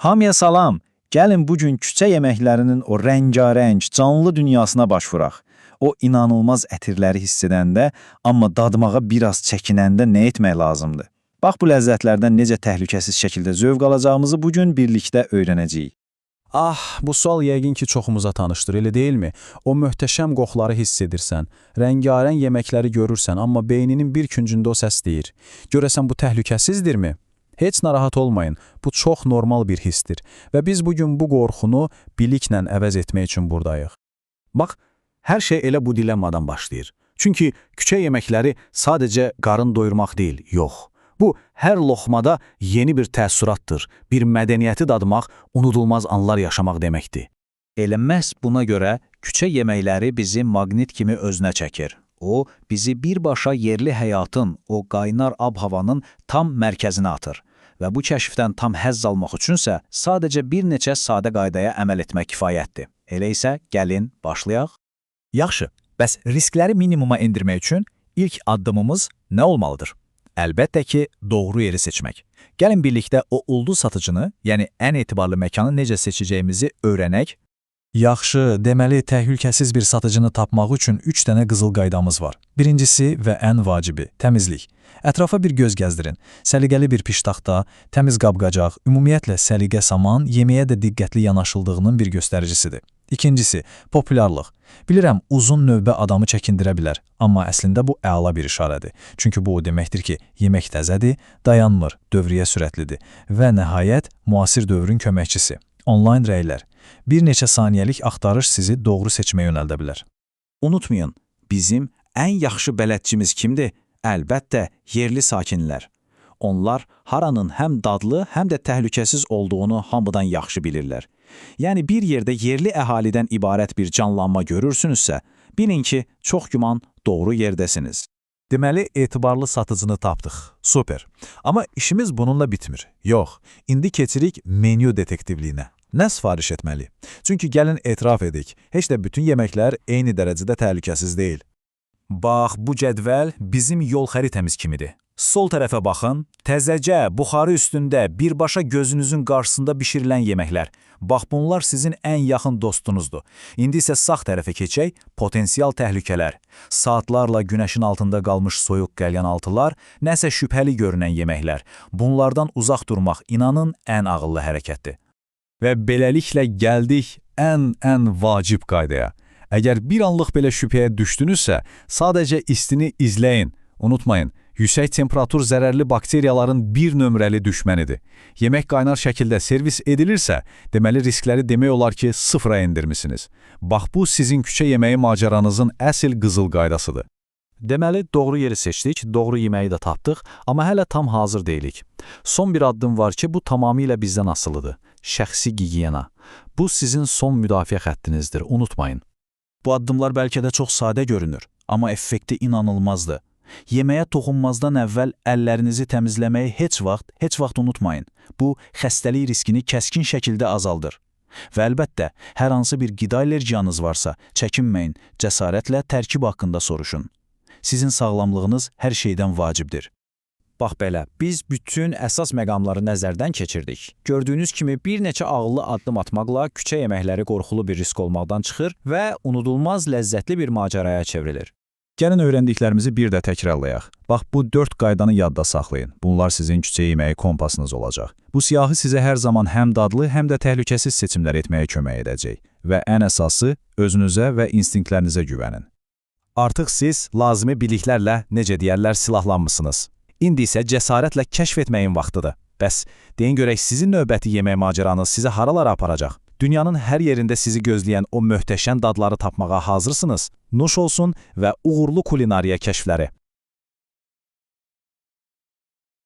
Hamıya salam. Gəlin bugün küçə yeməklərinin o rəngarəng, canlı dünyasına baş vuraq. O inanılmaz ətirləri hiss edəndə, amma dadmağa biraz çəkinəndə nə etmək lazımdır? Bax bu ləzzətlərdən necə təhlükəsiz şəkildə zövq alacağımızı bugün birlikdə öyrənəcəyik. Ah, bu sual yəqin ki çoxumuza tanışdır, elə deyilmi? O möhtəşəm qoxuları hiss edirsən, rəngarəng yeməkləri görürsən, amma beyninin bir küncündə o səs deyir. Görəsən bu təhlükəsizdirmi? Heç narahat olmayın, bu çox normal bir hissdir və biz bugün bu qorxunu biliklə əvəz etmək üçün buradayıq. Bax, hər şey elə bu dilemmadan başlayır. Çünki küçə yeməkləri sadəcə qarın doyurmaq deyil, yox. Bu, hər loxmada yeni bir təəssüratdır, bir mədəniyyəti dadmaq, unudulmaz anlar yaşamaq deməkdir. Elə məhz buna görə küçə yeməkləri bizi maqnit kimi özünə çəkir. O, bizi birbaşa yerli həyatın, o qaynar ab-havanın tam mərkəzinə atır. Və bu kəşfdən tam həzz almaq üçünsə, sadəcə bir neçə sadə qaydaya əməl etmək kifayətdir. Elə isə gəlin, başlayaq. Yaxşı, bəs riskləri minimuma endirmək üçün ilk addımımız nə olmalıdır? Əlbəttə ki, doğru yeri seçmək. Gəlin birlikdə o ulduz satıcını, yəni ən etibarlı məkanı necə seçəcəyimizi öyrənək. Yaxşı, deməli təhlükəsiz bir satıcını tapmaq üçün 3 dənə qızıl qaydamız var. Birincisi və ən vacibi, təmizlik. Ətrafa bir göz gəzdirin. Səliqəli bir piştaxta, təmiz qab-qacaq, ümumiyyətlə səliqə saman yeməyə də diqqətli yanaşıldığının bir göstəricisidir. İkincisi, populyarlıq. Bilirəm, uzun növbə adamı çəkindirə bilər, amma əslində bu əla bir işarədir. Çünki bu o deməkdir ki, yemək təzədir, dayanmır, dövriyyə sürətlidir və nəhayət, müasir dövrün köməkçisi. Onlayn rəylər. Bir neçə saniyəlik axtarış sizi doğru seçməyə yönəldə bilər. Unutmayın, bizim ən yaxşı bələdçimiz kimdir? Əlbəttə, yerli sakinlər. Onlar haranın həm dadlı, həm də təhlükəsiz olduğunu hamıdan yaxşı bilirlər. Yəni bir yerdə yerli əhalidən ibarət bir canlanma görürsünüzsə, bilin ki, çox güman doğru yerdəsiniz. Deməli, etibarlı satıcını tapdıq. Super. Amma işimiz bununla bitmir. Yox, indi keçirik menyu detektivliyinə. Nə sifariş etməli? Çünki gəlin etiraf edik, heç də bütün yeməklər eyni dərəcədə təhlükəsiz deyil. Bax, bu cədvəl bizim yol xəritəmiz kimidir. Sol tərəfə baxın, təzəcə, buxarı üstündə, birbaşa gözünüzün qarşısında bişirilən yeməklər. Bax, bunlar sizin ən yaxın dostunuzdur. İndi isə sağ tərəfə keçək, potensial təhlükələr. Saatlarla günəşin altında qalmış soyuq qəlyanaltılar, nəsə şübhəli görünən yeməklər. Bunlardan uzaq durmaq, inanın, ən ağıllı hərəkətdir. Və beləliklə gəldik ən vacib qaydaya. Əgər bir anlıq belə şübhəyə düşdünüzsə, sadəcə istini izləyin. Unutmayın, yüksək temperatur zərərli bakteriyaların bir nömrəli düşmənidir. Yemək qaynar şəkildə servis edilirsə, deməli riskləri demək olar ki, sıfıra endirmisiniz. Bax bu sizin küçə yeməyi macəranızın əsl qızıl qaydasıdır. Deməli, doğru yeri seçdik, doğru yeməyi də tapdıq, amma hələ tam hazır deyilik. Son bir addım var ki, bu tamamilə bizdən asılıdır. Şəxsi gigiyena. Bu sizin son müdafiə xəttinizdir, unutmayın. Bu addımlar bəlkə də çox sadə görünür, amma effekti inanılmazdır. Yeməyə toxunmazdan əvvəl əllərinizi təmizləməyi heç vaxt unutmayın. Bu, xəstəlik riskini kəskin şəkildə azaldır. Və əlbəttə, hər hansı bir qida allergiyanız varsa, çəkinməyin, cəsarətlə tərkib haqqında soruşun. Sizin sağlamlığınız hər şeydən vacibdir. Bax belə, biz bütün əsas məqamları nəzərdən keçirdik. Gördüyünüz kimi bir neçə ağıllı addım atmaqla küçə yeməkləri qorxulu bir risk olmaqdan çıxır və unudulmaz ləzzətli bir macəraya çevrilir. Gəlin öyrəndiklərimizi bir də təkrarlayaq. Bax, bu 4 qaydanı yadda saxlayın. Bunlar sizin küçə yeməyi kompasınız olacaq. Bu siyahı sizə hər zaman həm dadlı, həm də təhlükəsiz seçimlər etməyə kömək edəcək. Və ən əsası, özünüzə və instinktlərinizə güvənin. Artıq siz lazımi biliklərlə, necə deyərlər, silahlanmısınız. İndi isə cəsarətlə kəşf etməyin vaxtıdır. Bəs, deyin görək, sizin növbəti yemək macəranız sizə haralara aparacaq? Dünyanın hər yerində sizi gözləyən o möhtəşəm dadları tapmağa hazırsınız. Nuş olsun və uğurlu kulinariya kəşfləri.